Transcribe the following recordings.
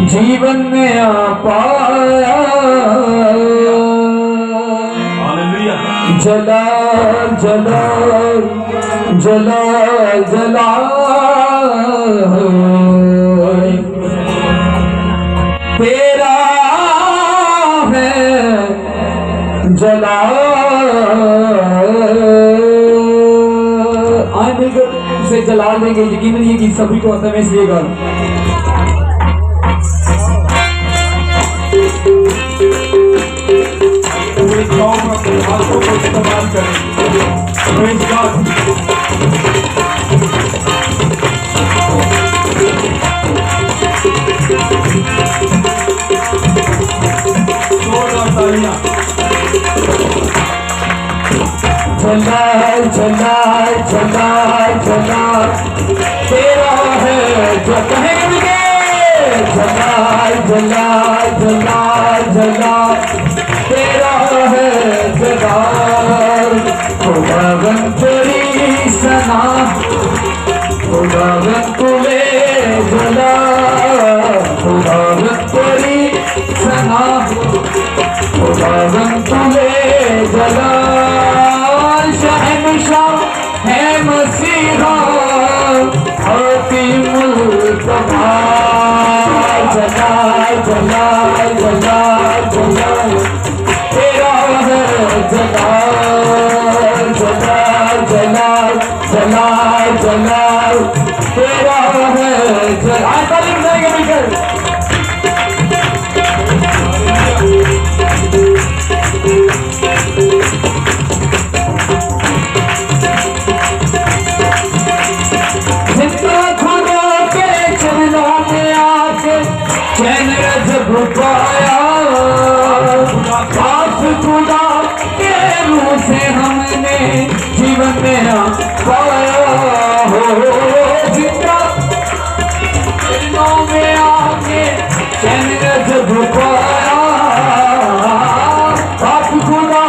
जीवन में आ पाया। जला जला जला जला तेरा है जला। आने से जला देंगे, यकीन ये गीत सभी को आता है, मैं इसलिए गा हाथों को इस्तेमाल करेंगे। जला जला जला जला तेरा है जो कहेंगे। जला जला जला जला तेरा है जला। खुदावन तेरी सना, खुदावन तुले जला। खुदावन तेरी सना, खुदावन तुले जला। शहंशाह है मसीहा हकीमुल कमाल। जला जला जला जला तेरा है जला। जला जला जला जला तेरा है जला। तालीम देंगे मिलकर। चैन जब पाया खास खुदा के रूह से हमने जीवन में पाया हो। जिंदा में आके चैन जब पाया खास खुदा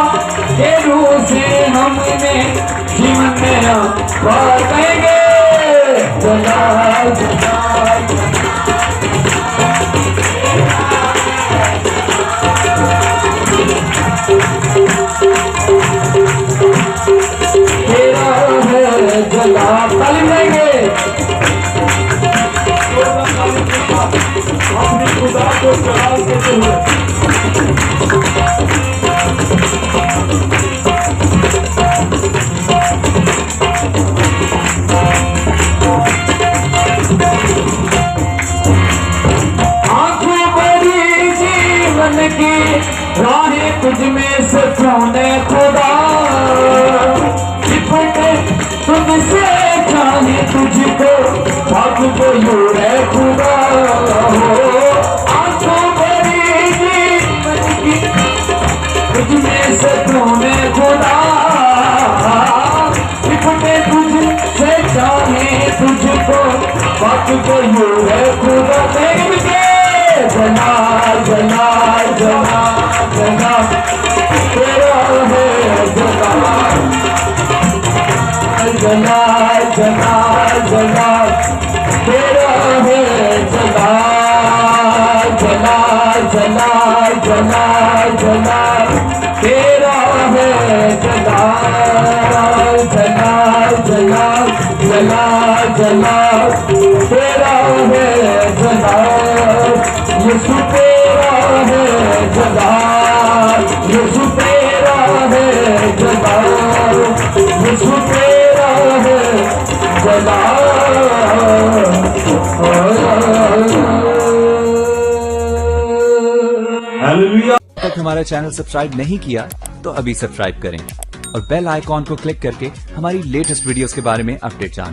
के रूह से हमने जीवन में पाएंगे। जला जला जला। तालीम देंगे। अपने खुदा को जला देते हुए आंखें बड़ी जीवन की राहें तुझ में सजाने खुदा। तुझसे चाहे तुझको भाग को यूं है खुदा हो। आंखों बड़ी जीवन की तुझ में सजाने खुदा। लिपटे तुझसे चाहे तुझको भाग को यूं है खुदा। जला जला जला जला तेरा है जला। जला जला जला तेरा है जला। जला जला जला जला तेरा है जला। जला जला जला जला तेरा है जला। यीशु तेरा है जला। यीशु तेरा है जला। यीशु तेरा है जला। तक हमारा चैनल सब्सक्राइब नहीं किया तो अभी सब्सक्राइब करें और बेल आइकॉन को क्लिक करके हमारी लेटेस्ट वीडियोस के बारे में अपडेट जानें।